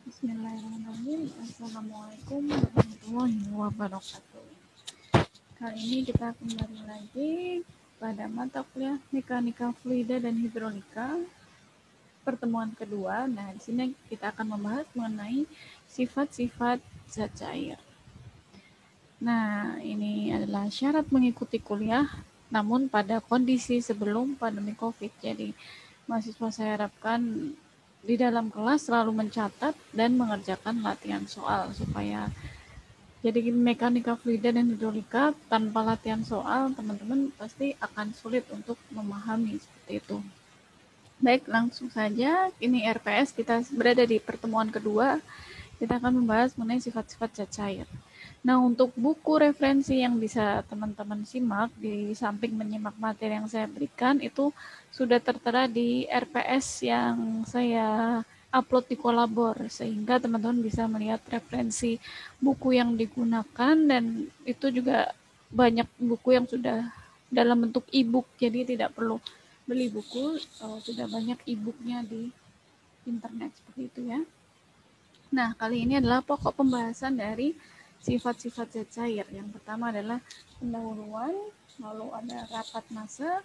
Bismillahirrahmanirrahim. Assalamualaikum warahmatullahi wabarakatuh. Kali ini kita kembali lagi pada mata kuliah Mekanika Fluida dan Hidrolika pertemuan kedua. Nah, di sini kita akan membahas mengenai sifat-sifat zat cair. Nah, ini adalah syarat mengikuti kuliah namun pada kondisi sebelum pandemi Covid. Jadi, mahasiswa saya harapkan di dalam kelas selalu mencatat dan mengerjakan latihan soal supaya jadi mekanika fluida dan hidrolika tanpa latihan soal teman-teman pasti akan sulit untuk memahami seperti itu. Baik, langsung saja. Ini RPS, kita berada di pertemuan kedua. Kita akan membahas mengenai sifat-sifat zat cair. Nah, untuk buku referensi yang bisa teman-teman simak di samping menyimak materi yang saya berikan itu sudah tertera di RPS yang saya upload di Kolabor sehingga teman-teman bisa melihat referensi buku yang digunakan dan itu juga banyak buku yang sudah dalam bentuk e-book jadi tidak perlu beli buku, sudah banyak e-booknya di internet seperti itu ya. Nah, kali ini adalah pokok pembahasan dari sifat-sifat zat cair. Yang pertama adalah pendahuluan, lalu ada rapat massa,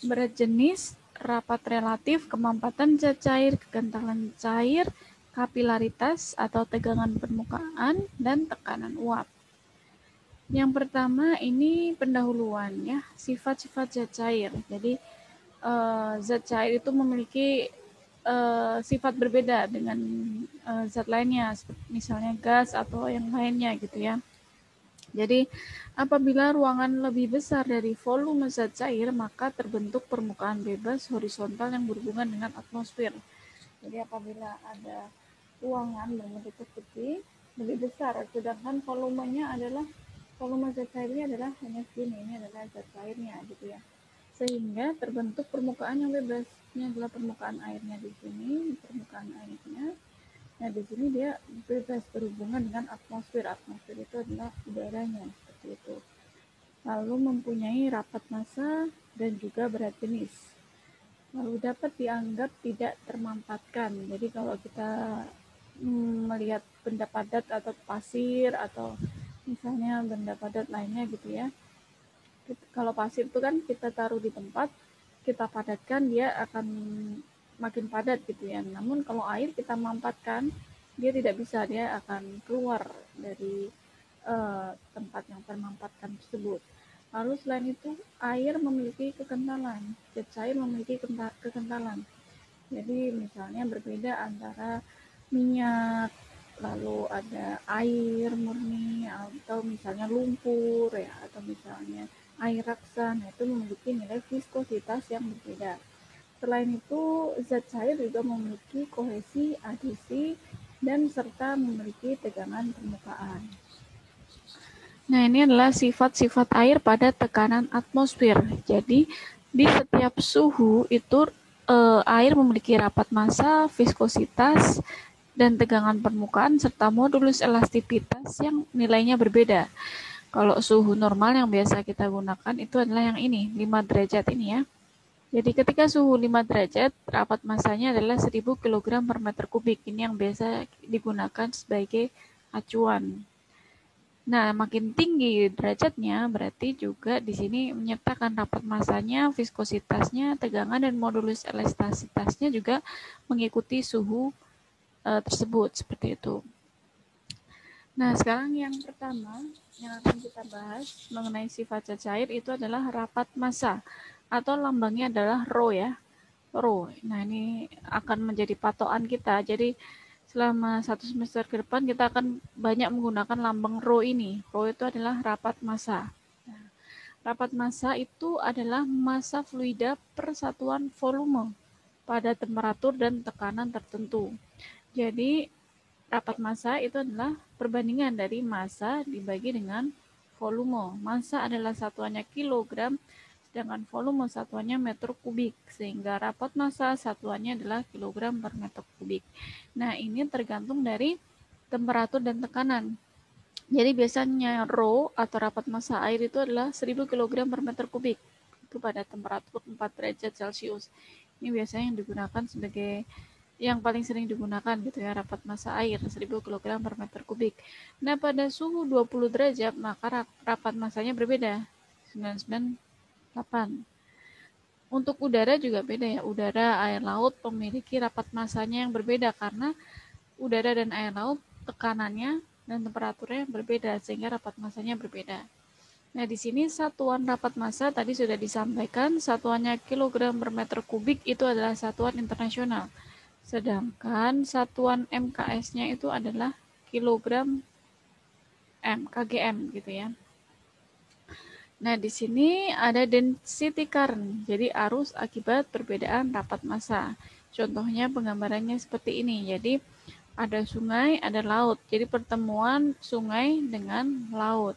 berat jenis, rapat relatif, kemampatan zat cair, kekentalan cair, kapilaritas atau tegangan permukaan, dan tekanan uap. Yang pertama ini pendahuluan ya, sifat-sifat zat cair. Jadi zat cair itu memiliki sifat berbeda dengan zat lainnya, misalnya gas atau yang lainnya gitu ya. Jadi apabila ruangan lebih besar dari volume zat cair, maka terbentuk permukaan bebas horizontal yang berhubungan dengan atmosfer. Jadi apabila ada ruangan berbentuk seperti lebih besar, sedangkan volumenya adalah volume zat cairnya adalah hanya segini, ini adalah zat cairnya gitu ya. Sehingga terbentuk permukaan yang bebas. Ini adalah permukaan airnya di sini, permukaan airnya. Nah, di sini dia bebas berhubungan dengan atmosfer. Atmosfer itu adalah udaranya, seperti itu. Lalu mempunyai rapat massa dan juga berat jenis. Lalu dapat dianggap tidak termampatkan. Jadi kalau kita melihat benda padat atau pasir atau misalnya benda padat lainnya gitu ya. Kalau pasir itu kan kita taruh di tempat, kita padatkan, dia akan makin padat gitu ya. Namun kalau air kita mampatkan, dia tidak bisa, dia akan keluar dari tempat yang termampatkan tersebut. Lalu selain itu, air memiliki kekentalan, zat cair memiliki kekentalan. Jadi misalnya berbeda antara minyak, lalu ada air murni, atau misalnya lumpur ya, atau misalnya air raksa, itu memiliki nilai viskositas yang berbeda. Selain itu, zat cair juga memiliki kohesi, adhesi, dan serta memiliki tegangan permukaan. Nah, ini adalah sifat-sifat air pada tekanan atmosfer. Jadi, di setiap suhu itu air memiliki rapat massa, viskositas, dan tegangan permukaan serta modulus elastisitas yang nilainya berbeda. Kalau suhu normal yang biasa kita gunakan itu adalah yang ini, 5 derajat ini ya. Jadi ketika suhu 5 derajat, rapat massanya adalah 1000 kg per meter kubik. Ini yang biasa digunakan sebagai acuan. Nah, makin tinggi derajatnya berarti juga di sini menyertakan rapat massanya, viskositasnya, tegangan, dan modulus elastisitasnya juga mengikuti suhu tersebut, seperti itu. Nah, sekarang yang pertama yang akan kita bahas mengenai sifat zat cair itu adalah rapat massa atau lambangnya adalah Rho ya. Rho. Nah, ini akan menjadi patokan kita. Jadi selama 1 semester ke depan kita akan banyak menggunakan lambang Rho ini. Rho itu adalah rapat massa. Nah, rapat massa itu adalah massa fluida per satuan volume pada temperatur dan tekanan tertentu. Jadi rapat massa itu adalah perbandingan dari massa dibagi dengan volume. Massa adalah satuannya kilogram, sedangkan volume satuannya meter kubik, sehingga rapat massa satuannya adalah kilogram per meter kubik. Nah, ini tergantung dari temperatur dan tekanan. Jadi biasanya Rho atau rapat massa air itu adalah 1000 kg per meter kubik. Itu pada temperatur 4 derajat Celcius. Ini biasanya yang digunakan sebagai yang paling sering digunakan gitu ya, rapat massa air 1000 kg per meter kubik. Nah, pada suhu 20 derajat maka rapat massanya berbeda, 998. Untuk udara juga beda ya, udara, air laut memiliki rapat massanya yang berbeda karena udara dan air laut tekanannya dan temperaturnya berbeda sehingga rapat massanya berbeda. Nah, di sini satuan rapat massa tadi sudah disampaikan, satuannya kilogram per meter kubik itu adalah satuan internasional. Sedangkan satuan MKS-nya itu adalah kilogram kgm gitu ya. Nah, di sini ada density current, jadi arus akibat perbedaan rapat massa. Contohnya penggambarannya seperti ini. Jadi ada sungai, ada laut. Jadi pertemuan sungai dengan laut.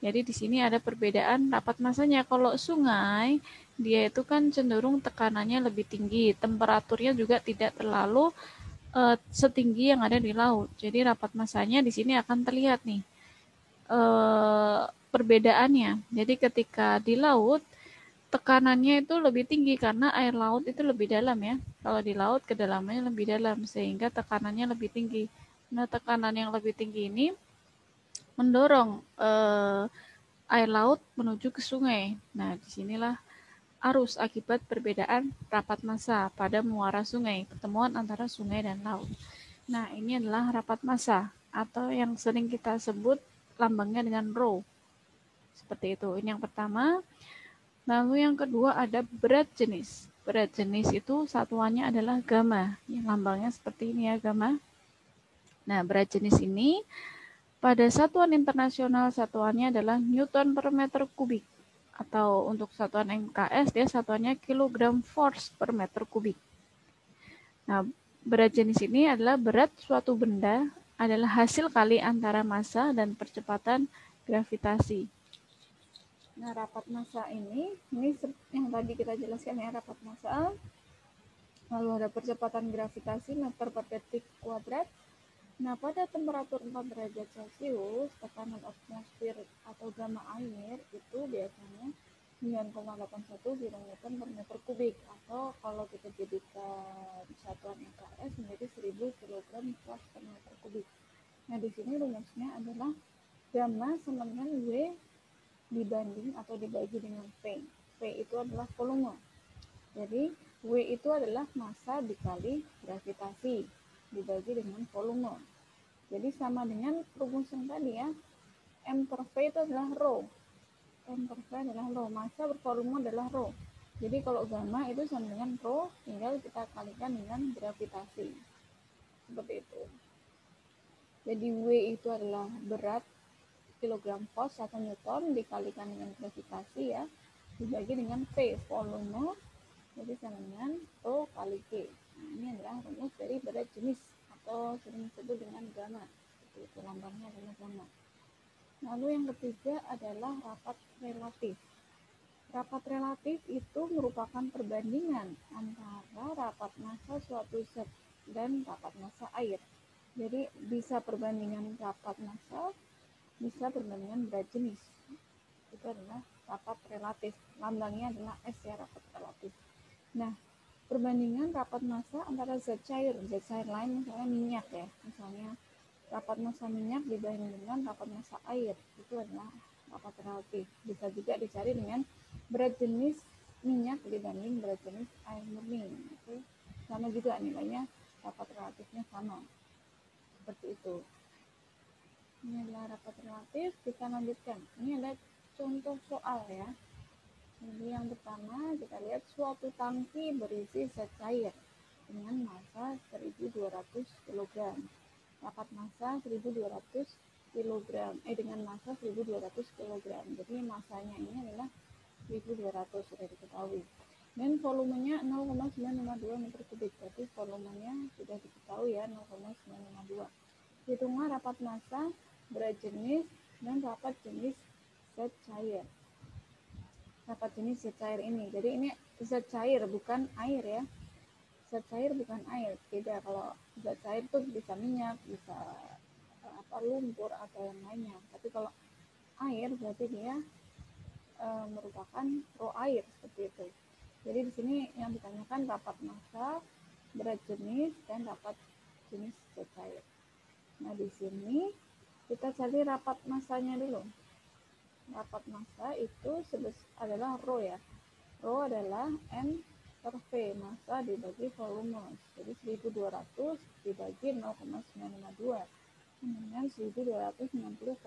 Jadi di sini ada perbedaan rapat massanya. Kalau sungai, dia itu kan cenderung tekanannya lebih tinggi, temperaturnya juga tidak terlalu setinggi yang ada di laut. Jadi rapat massanya di sini akan terlihat nih perbedaannya. Jadi ketika di laut tekanannya itu lebih tinggi karena air laut itu lebih dalam ya. Kalau di laut kedalamannya lebih dalam sehingga tekanannya lebih tinggi. Nah, tekanan yang lebih tinggi ini mendorong air laut menuju ke sungai. Nah, disinilah arus akibat perbedaan rapat massa pada muara sungai, pertemuan antara sungai dan laut. Nah, ini adalah rapat massa atau yang sering kita sebut lambangnya dengan rho. Seperti itu. Ini yang pertama. Lalu yang kedua ada berat jenis. Berat jenis itu satuannya adalah gamma. Yang lambangnya seperti ini ya, gamma. Nah, berat jenis ini pada satuan internasional satuannya adalah Newton per meter kubik. Atau untuk satuan MKS dia satuannya kilogram force per meter kubik. Nah, berat jenis ini adalah berat suatu benda adalah hasil kali antara massa dan percepatan gravitasi. Nah, rapat massa ini yang tadi kita jelaskan ya, rapat massa. Lalu ada percepatan gravitasi meter per detik kuadrat. Nah, pada temperatur 4 derajat Celcius, tekanan atmosfer atau gamma air itu biasanya 9,81 kN per meter kubik, atau kalau kita jadikan satuan MKS menjadi 1000 kg per meter kubik. Nah, di sini rumusnya adalah gamma sama dengan W dibanding atau dibagi dengan V. V itu adalah volume. Jadi, W itu adalah massa dikali gravitasi dibagi dengan volume. Jadi sama dengan rumus yang tadi ya, M per V itu adalah rho. M per V adalah rho, massa per volume adalah rho. Jadi kalau gamma itu sama dengan rho, tinggal kita kalikan dengan gravitasi. Seperti itu. Jadi W itu adalah berat kilogram force atau newton dikalikan dengan gravitasi ya, dibagi dengan V, volume, jadi sama dengan rho kali G. Nah, ini adalah rumus dari berat jenis atau sering disebut dengan gamma. Itu lambangnya adalah gamma. Lalu yang ketiga adalah rapat relatif. Rapat relatif itu merupakan perbandingan antara rapat massa suatu zat dan rapat massa air. Jadi bisa perbandingan rapat massa, bisa perbandingan berat jenis. Itu adalah rapat relatif. Lambangnya adalah S ya, rapat relatif. Nah, perbandingan rapat massa antara zat cair lain, misalnya minyak ya, misalnya rapat massa minyak dibanding dengan rapat massa air, itu adalah rapat relatif. Bisa juga dicari dengan berat jenis minyak dibanding berat jenis air murni, itu sama juga nilainya, rapat relatifnya sama. Seperti itu. Ini adalah rapat relatif. Kita lanjutkan. Ini ada contoh soal ya. Jadi yang pertama kita lihat suatu tangki berisi zat cair dengan massa 1200 kg. Rapat massa 1200 kg. Dengan massa 1200 kg. Jadi massanya ini adalah 1200 sudah diketahui. Dan volumenya 0,952 meter kubik. Berarti volumenya sudah diketahui ya, 0,952. Hitunglah rapat massa, berat jenis, dan rapat jenis zat cair. Rapat jenis zat cair ini. Jadi ini zat cair bukan air ya. Zat cair bukan air. Beda, kalau zat cair itu bisa minyak, bisa lumpur atau yang lainnya. Tapi kalau air berarti dia merupakan raw air seperti itu. Jadi di sini yang ditanyakan rapat massa, berat jenis dan rapat jenis zat cair. Nah, di sini kita cari rapat massanya dulu. Rapat massa itu adalah rho ya. Rho adalah M per V, massa dibagi volume. Jadi 1200 dibagi 0,952 dengan 1260,5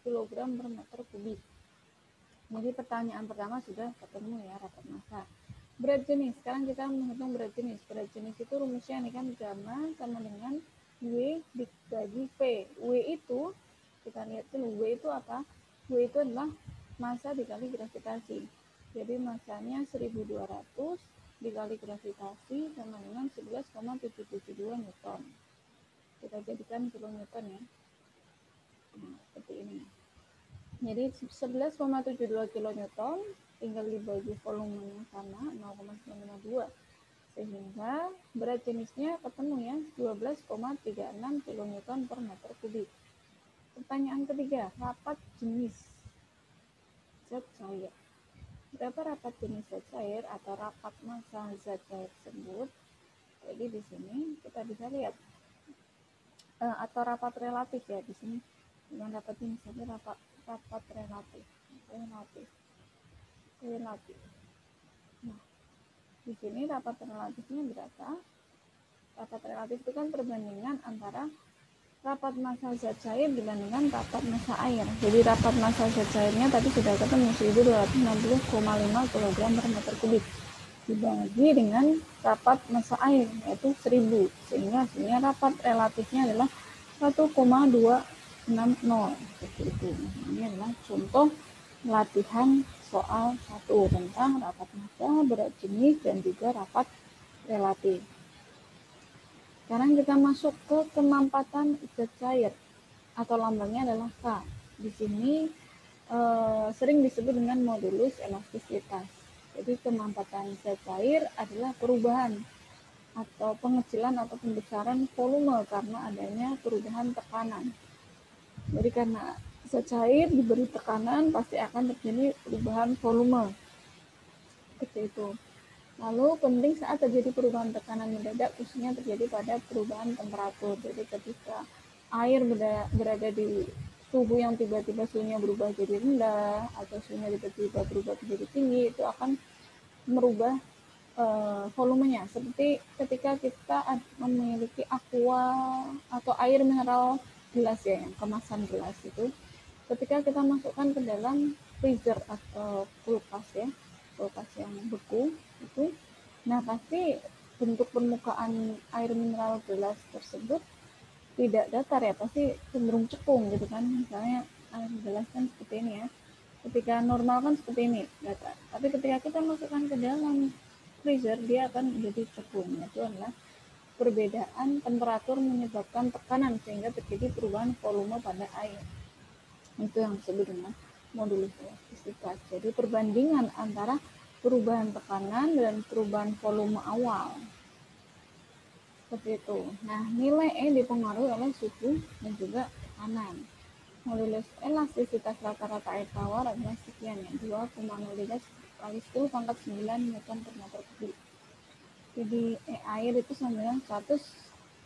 kg per meter kubik. Jadi pertanyaan pertama sudah ketemu ya, rapat massa. Berat jenis, sekarang kita menghitung berat jenis. Berat jenis itu rumusnya ini kan gamma sama dengan W dibagi V. W itu, kita lihat dulu, W itu apa? W itu adalah massa dikali gravitasi. Jadi massanya 1200 dikali gravitasi sama dengan 11,772 Newton. Kita jadikan kilonewton ya. Nah, seperti ini. Jadi 11,72 kilonewton tinggal dibagi volumenya sama 0,952 sehingga berat jenisnya ketemu ya 12,36 kilonewton per meter kubik. Pertanyaan ketiga, rapat jenis zat cair. Berapa rapat jenis zat cair atau rapat massa zat cair tersebut? Jadi di sini kita bisa lihat atau rapat relatif ya di sini. Dengan rapat jenis tapi rapat relatif. Nah, di sini rapat relatifnya berapa? Rapat relatif itu kan perbandingan antara rapat massa zat cair dibandingkan rapat massa air. Jadi rapat massa zat cairnya tadi sudah ketemu 1260,5 kg per meter kubik dibagi dengan rapat massa air yaitu 1000, sehingga hasilnya rapat relatifnya adalah 1,260 seperti itu. Ini adalah contoh latihan soal 1 tentang rapat massa, berat jenis, dan juga rapat relatif. Sekarang kita masuk ke kemampatan zat cair atau lambangnya adalah K. Di sini sering disebut dengan modulus elastisitas. Jadi kemampatan zat cair adalah perubahan atau pengecilan atau pembesaran volume karena adanya perubahan tekanan. Jadi karena zat cair diberi tekanan pasti akan terjadi perubahan volume. Seperti itu. Lalu penting saat terjadi perubahan tekanan mendadak khususnya terjadi pada perubahan temperatur. Jadi ketika air berada di suhu yang tiba-tiba suhunya berubah jadi rendah atau suhunya tiba-tiba berubah menjadi tinggi, itu akan merubah volumenya. Seperti ketika kita memiliki aqua atau air mineral gelas ya, yang kemasan gelas itu, ketika kita masukkan ke dalam freezer atau kulkas ya, kulkas yang beku itu, nah pasti bentuk permukaan air mineral gelas tersebut tidak datar ya, pasti cenderung cekung gitu kan. Misalnya air gelas kan seperti ini ya, ketika normal kan seperti ini datar, tapi ketika kita masukkan ke dalam freezer dia akan menjadi cekung. Itu adalah perbedaan temperatur menyebabkan tekanan sehingga terjadi perubahan volume pada air. Itu yang disebut dengan modulus elastisitas. Jadi perbandingan antara perubahan tekanan dan perubahan volume awal. Seperti itu. Nah, nilai E dipengaruhi oleh suhu dan juga tekanan. Modulus elastisitas rata-rata air tawar adalah sekian ya, 2,03 kali 10 pangkat 9 Newton per meter kubik. Jadi air itu sama dengan 100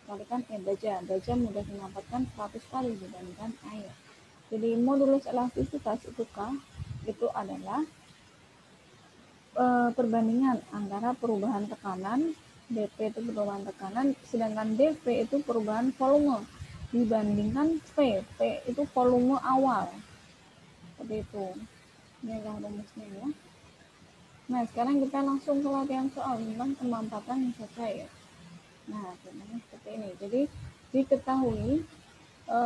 kalikan baja. Baja mudah didapatkan 100 kali dibandingkan air. Jadi modulus elastisitas itu K itu adalah perbandingan antara perubahan tekanan, dP itu perubahan tekanan, sedangkan dV itu perubahan volume dibandingkan V. V itu volume awal. Seperti itu. Ini adalah rumusnya ya. Nah, sekarang kita langsung ke latihan soal tentang kemampatan zat cair. Nah, seperti ini. Jadi diketahui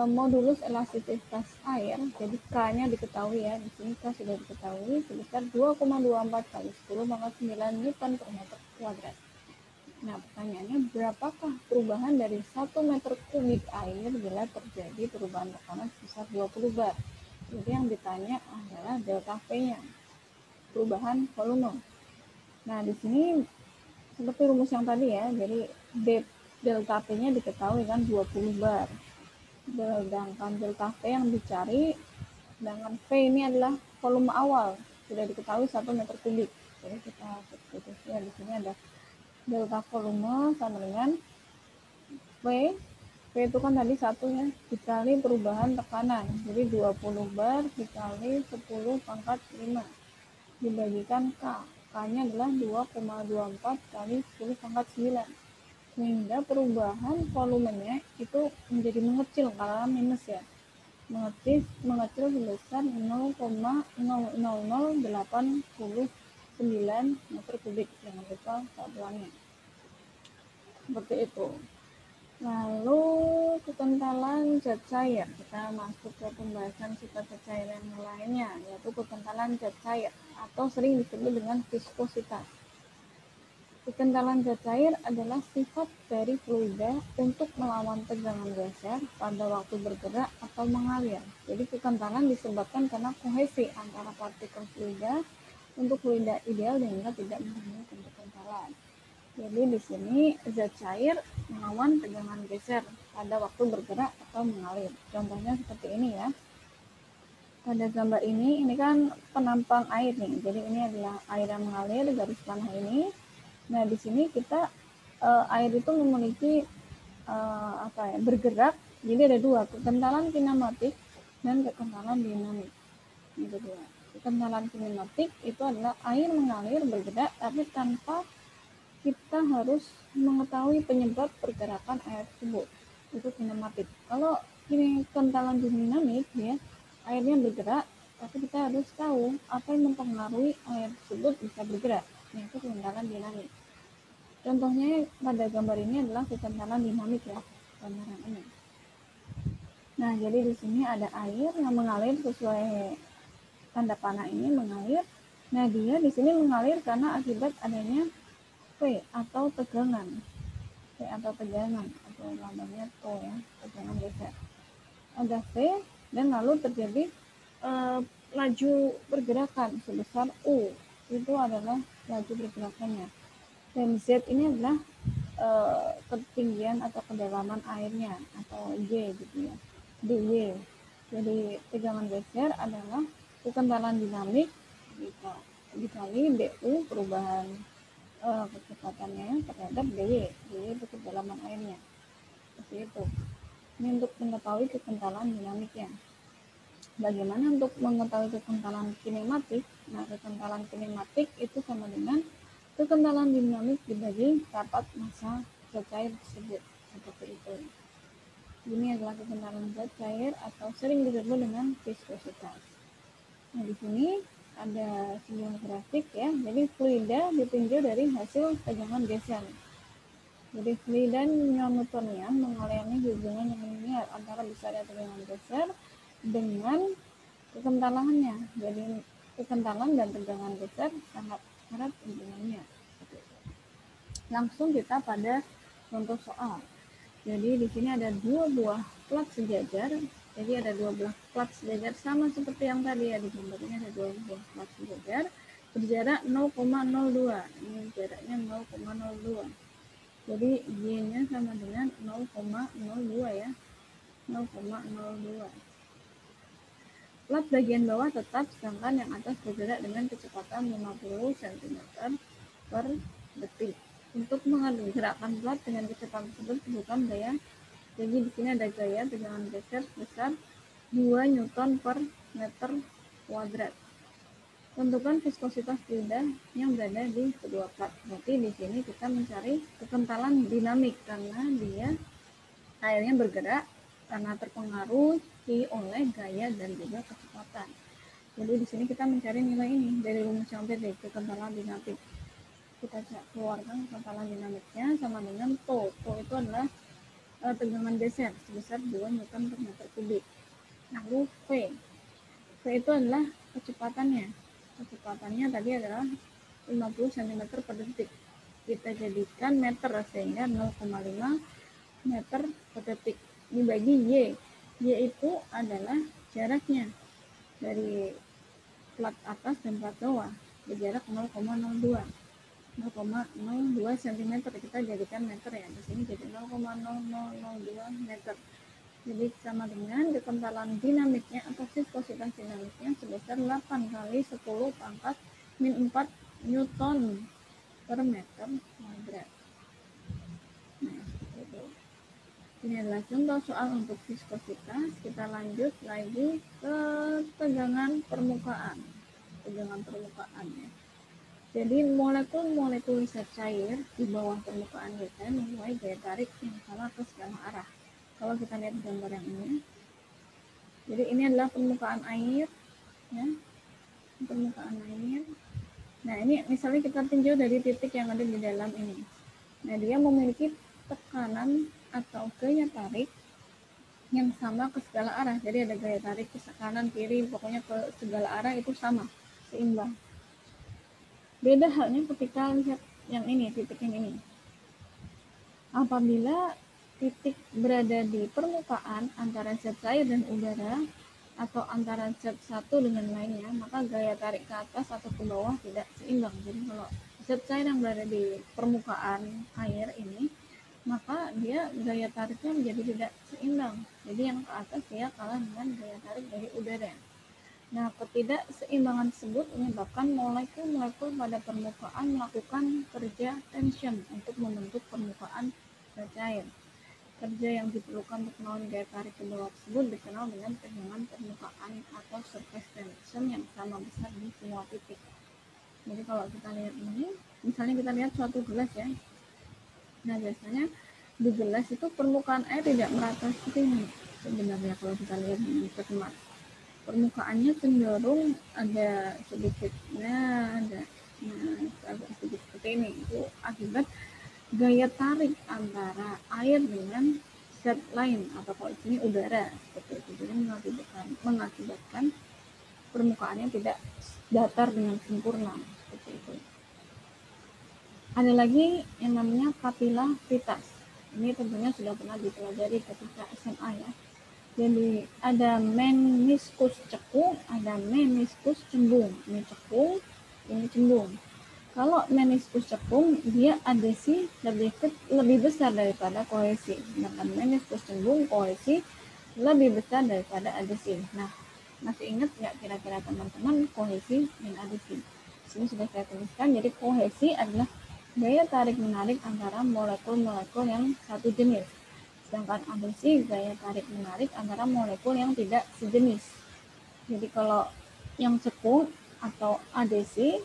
modulus elastisitas air, jadi K-nya diketahui ya, di sini K sudah diketahui sebesar 2,24 kali 10 pangkat 9 Newton per meter kuadrat. Nah, pertanyaannya berapakah perubahan dari 1 meter kubik air bila terjadi perubahan tekanan sebesar 20 bar? Jadi yang ditanya adalah delta V-nya, perubahan volume. Nah, di sini seperti rumus yang tadi ya, jadi delta V-nya diketahui kan 20 bar. Sedangkan delta V yang dicari, sedangkan V ini adalah volume awal, sudah diketahui 1 meter kubik. Jadi kita substitusi ya, di sini ada delta volume sama dengan V. V itu kan tadi 1 ya, dikali perubahan tekanan. Jadi 20 bar dikali 10 pangkat 5 dibagikan K. K-nya adalah 2,24 kali 10 pangkat 9. Sehingga perubahan volumenya itu menjadi mengecil karena minus ya. Mengecil sebesar 0,00089 meter kubik. Jangan lupa satuannya. Seperti itu. Lalu kekentalan zat cair. Kita masuk ke pembahasan sifat zat cair yang lainnya, yaitu kekentalan zat cair atau sering disebut dengan viskositas. Kekentalan zat cair adalah sifat dari fluida untuk melawan tegangan geser pada waktu bergerak atau mengalir. Jadi kekentalan disebabkan karena kohesi antara partikel fluida untuk fluida ideal sehingga tidak menimbulkan kekentalan. Jadi di sini zat cair melawan tegangan geser pada waktu bergerak atau mengalir. Contohnya seperti ini ya. Pada gambar ini kan penampang air nih. Jadi ini adalah air yang mengalir, garis panah ini. Nah di sini kita air itu memiliki bergerak. Jadi ada dua, kekentalan kinematik dan kekentalan dinamik. Itu dua. Kekentalan kinematik itu adalah air mengalir bergerak tapi tanpa kita harus mengetahui penyebab pergerakan air tersebut. Itu kinematik. Kalau ini kekentalan dinamik ya, airnya bergerak, tapi kita harus tahu apa yang mempengaruhi air tersebut bisa bergerak. Itu kekentalan dinamik. Contohnya pada gambar ini adalah kekentalan dinamik ya, gambaran ini. Nah, jadi di sini ada air yang mengalir sesuai tanda panah ini mengalir. Nah, dia di sini mengalir karena akibat adanya V atau tegangan. V atau tegangan atau lambangnya T ya, tegangan geser. Ada V dan lalu terjadi laju pergerakan sebesar U. Itu adalah laju pergerakannya. Dan Z ini adalah ketinggian atau kedalaman airnya atau Y gitu ya. dy. Jadi tegangan geser adalah kekentalan dinamik dikali du perubahan kecepatannya terhadap dy. Dy itu kedalaman airnya. Seperti itu. Ini untuk mengetahui kekentalan dinamiknya. Bagaimana untuk mengetahui kekentalan kinematik? Nah, kekentalan kinematik itu sama dengan kekentalan dinamik dibagi rapat massa zat cair tersebut. Seperti itu. Ini adalah kekentalan zat cair atau sering disebut dengan viskositas. Nah, di sini ada sebuah grafik ya. Jadi fluida ditinjau dari hasil tegangan geser. Jadi fluida Newtonian mengalami hubungan yang linear antara besarnya tegangan geser dengan kekentalannya. Jadi kekentalan dan tegangan geser sangat erat hubungannya. Langsung kita pada contoh soal. Jadi di sini ada dua buah plat sejajar. Jadi ada dua belah plat sejajar sama seperti yang tadi ya, di gambar ini ada dua buah plat sejajar berjarak 0,02. Ini jaraknya 0,02. Jadi Y-nya sama dengan 0,02 ya. 0,02. Plat bagian bawah tetap, sedangkan yang atas bergerak dengan kecepatan 50 cm per detik. Untuk menggerakkan plat dengan kecepatan tersebut bukan gaya. Jadi di sini ada gaya tegangan geser sebesar 2 Newton per meter kuadrat. Tentukan viskositas fluida yang berada di kedua plat. Berarti di sini kita mencari kekentalan dinamik karena dia airnya bergerak karena terpengaruhi oleh gaya dan juga kecepatan. Jadi di sini kita mencari nilai ini dari rumus yang tadi, kekentalan dinamik. Kita keluarkan kekentalan dinamiknya sama dengan T. T itu adalah tegangan geser sebesar 2 Newton per meter kubik. Lalu V. V itu adalah kecepatannya. Kecepatannya tadi adalah 50 cm per detik. Kita jadikan meter sehingga 0,5 meter per detik. Dibagi Y. Y itu adalah jaraknya dari plat atas dan plat bawah. Berjarak 0,02 cm. Kita jadikan meter ya. Di sini jadi 0,0002 meter. Jadi sama dengan kekentalan dinamiknya atau viskositas dinamiknya sebesar 8 kali 10 pangkat min 4 Newton per meter kuadrat. Nah, itu. Ini adalah contoh soal untuk viskositas. Kita lanjut lagi ke tegangan permukaan. Tegangan permukaan ya. Jadi molekul-molekul zat cair di bawah permukaan kita menuai gaya tarik yang sama ke segala arah. Kalau kita lihat gambar yang ini, jadi ini adalah permukaan air, ya, permukaan air. Nah ini misalnya kita tinjau dari titik yang ada di dalam ini. Nah dia memiliki tekanan atau gaya tarik yang sama ke segala arah. Jadi ada gaya tarik ke kanan, kiri, pokoknya ke segala arah itu sama, seimbang. Beda halnya ketika lihat yang ini, titik yang ini. Apabila titik berada di permukaan antara zat cair dan udara atau antara zat satu dengan lainnya, maka gaya tarik ke atas atau ke bawah tidak seimbang. Jadi kalau zat cair yang berada di permukaan air ini, maka dia gaya tariknya menjadi tidak seimbang. Jadi yang ke atas dia kalah dengan gaya tarik dari udara. Nah, ketidakseimbangan tersebut menyebabkan molekul-molekul pada permukaan melakukan kerja tension untuk membentuk permukaan zat cair. Kerja yang diperlukan untuk melawan gaya tarik ke bawah tersebut dikenal dengan tegangan permukaan atau surface tension yang sama besar di semua titik. Jadi kalau kita lihat ini, misalnya kita lihat suatu gelas ya. Nah, biasanya di gelas itu permukaan air tidak merata seperti ini. Sebenarnya kalau kita lihat dengan cermat, permukaannya cenderung ada sedikitnya agak sedikit seperti ini. Itu akibat gaya tarik antara air dengan zat lain atau kalau di sini udara seperti itu. Jadi mengakibatkan permukaannya tidak datar dengan sempurna seperti itu. Ada lagi yang namanya kapilaritas. Ini tentunya sudah pernah dipelajari ketika SMA ya. Jadi ada meniskus cekung, ada meniskus cembung. Ini cekung, ini cembung. Kalau meniskus cekung, dia adhesi lebih besar daripada kohesi. Sedangkan meniskus cembung, kohesi lebih besar daripada adhesi. Nah, masih ingat nggak kira-kira teman-teman kohesi dan adhesi? Sini sudah saya tuliskan. Jadi kohesi adalah gaya tarik-menarik antara molekul-molekul yang satu jenis. Sedangkan adhesi gaya tarik-menarik antara molekul yang tidak sejenis. Jadi kalau yang cekung atau adhesi,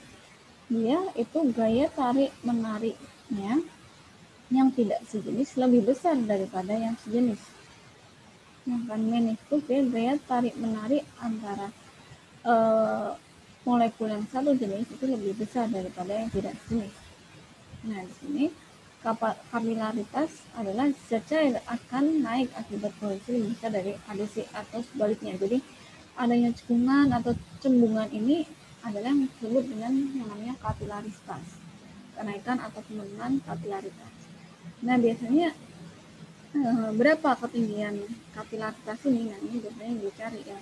dia itu gaya tarik-menariknya yang tidak sejenis lebih besar daripada yang sejenis. Sedangkan meniskus dia gaya tarik-menarik antara molekul yang satu jenis itu lebih besar daripada yang tidak sejenis. Nah, di sini kapilaritas adalah zat cair akan naik akibat kohesi lebih besar dari adhesi atau sebaliknya. Jadi adanya cekungan atau cembungan ini adalah yang disebut dengan yang namanya kapilaritas, kenaikan atau penurunan kapilaritas. Nah, biasanya berapa ketinggian kapilaritas ini? Nah, ini biasanya yang dicari ya.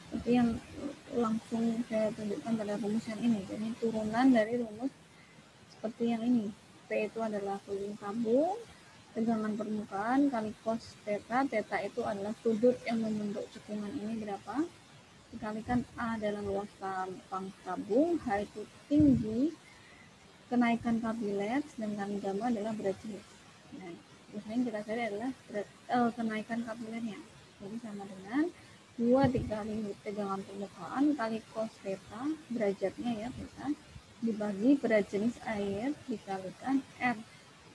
Seperti yang langsung saya tunjukkan pada rumus yang ini. Jadi turunan dari rumus seperti yang ini. P itu adalah volume tabung, tegangan permukaan kali cos theta. Theta itu adalah sudut yang membentuk cekungan ini berapa, dikalikan A adalah luas lapang tabung, H itu tinggi kenaikan kapiler, sedangkan gamma adalah berat jenis. Nah, biasanya kita cari adalah kenaikan kapilernya. Jadi sama dengan 2 dikali tegangan permukaan kali cos theta, derajatnya ya theta, dibagi berat jenis air dikalikan R.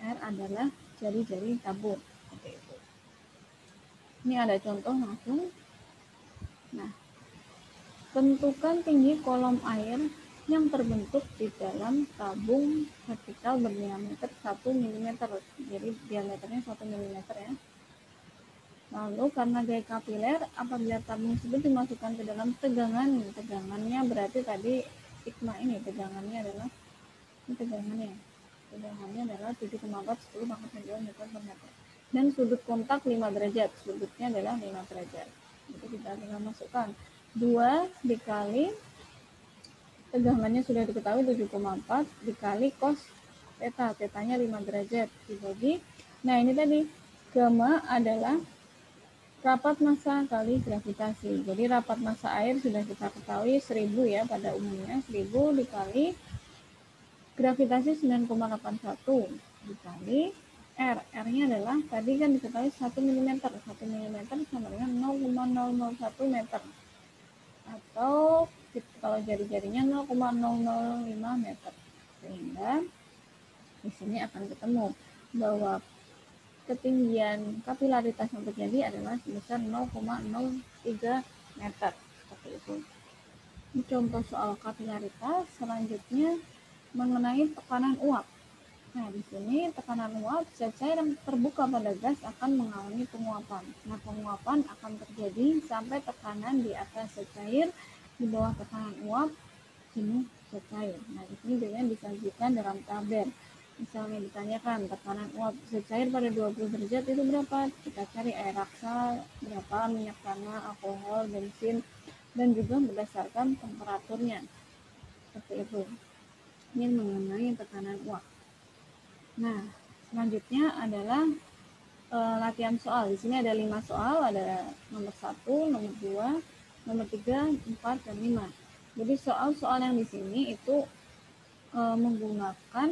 R adalah jari-jari tabung. Seperti itu. Ini ada contoh langsung. Nah, tentukan tinggi kolom air yang terbentuk di dalam tabung vertikal berdiameter 1 mm. Jadi diameternya 1 mm ya. Lalu karena gaya kapiler, apabila tabung tersebut dimasukkan ke dalam tegangannya berarti tadi sigma ini tegangannya adalah adalah 7,4 10 pangkat 9 meter per meter. Dan sudut kontak 5 derajat, sudutnya adalah 5 derajat. Jadi kita tinggal masukkan 2 dikali tegangannya sudah diketahui 7,4 dikali cos theta, tetanya 5 derajat dibagi. Nah, ini tadi gamma adalah rapat massa kali gravitasi. Jadi rapat massa air sudah kita ketahui 1000 ya pada umumnya, 1000 dikali Gravitasi 9,81 dikali R-nya adalah tadi kan diketahui 1 mm. 1 mm sama dengan 0,001 meter. Atau kalau jari-jarinya 0,005 meter. Sehingga di sini akan ketemu bahwa ketinggian kapilaritas yang terjadi adalah sebesar 0,03 meter. Seperti itu. Contoh soal kapilaritas selanjutnya mengenai tekanan uap. Nah, di sini tekanan uap, zat cair yang terbuka pada gas akan mengalami penguapan. Nah, penguapan akan terjadi sampai tekanan di atas zat cair, di bawah tekanan uap jenuh zat cair. Nah, di sini juga disajikan dalam tabel. Misalnya ditanyakan tekanan uap zat cair pada 20 derajat itu berapa? Kita cari air raksa berapa, minyak tanah, alkohol, bensin, dan juga berdasarkan temperaturnya. Seperti itu. Ini mengenai tekanan uap. Nah, selanjutnya adalah latihan soal. Di sini ada 5 soal, ada nomor 1, nomor 2, nomor 3, 4, dan 5. Jadi soal-soal yang di sini itu menggunakan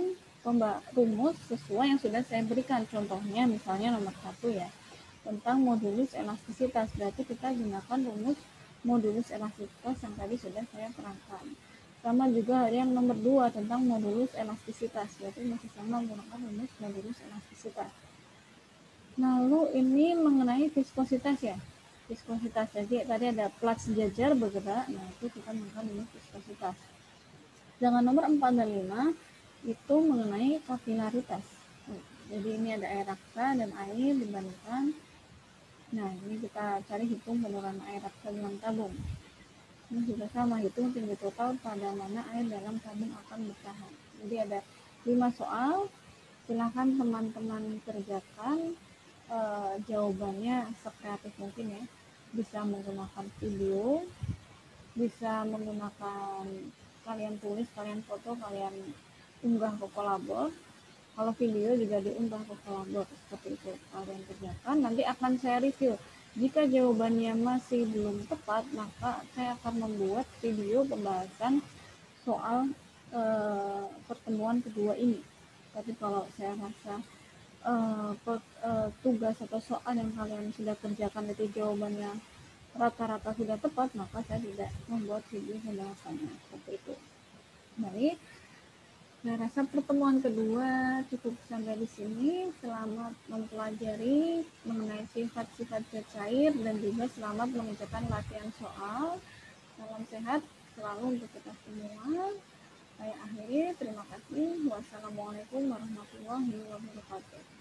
rumus sesuai yang sudah saya berikan. Contohnya misalnya nomor 1 ya, tentang modulus elastisitas. Berarti kita gunakan rumus modulus elastisitas yang tadi sudah saya terangkan. Sama juga ada yang nomor 2 tentang modulus elastisitas. Berarti masih sama menggunakan rumus modulus elastisitas. Lalu ini mengenai viskositas ya. Viskositas, jadi tadi ada plat sejajar bergerak. Nah, itu kita menggunakan rumus viskositas. Sedangkan nomor 4 dan 5 itu mengenai kapilaritas. Jadi ini ada air raksa dan air dibandingkan. Nah, ini kita cari hitung penurunan air raksa dalam tabung. Ini juga sama, hitung tinggi total pada mana air dalam tabung akan bertahan. Jadi ada 5 soal. Silahkan teman-teman kerjakan jawabannya sekreatif mungkin ya. Bisa menggunakan video, bisa menggunakan kalian tulis, kalian foto, kalian unggah ke Kolabor. Kalau video juga diunggah ke Kolabor. Seperti itu kalian kerjakan. Nanti akan saya review. Jika jawabannya masih belum tepat, maka saya akan membuat video pembahasan soal pertemuan kedua ini. Tapi kalau saya rasa tugas atau soal yang kalian sudah kerjakan itu jawabannya rata-rata sudah tepat, maka saya tidak membuat video pembahasannya. Seperti itu. Baik, saya rasa pertemuan kedua cukup sampai di sini. Selamat mempelajari mengenai sifat-sifat zat cair dan juga selamat mengerjakan latihan soal. Salam sehat selalu untuk kita semua. Saya akhiri, terima kasih. Wassalamualaikum warahmatullahi wabarakatuh.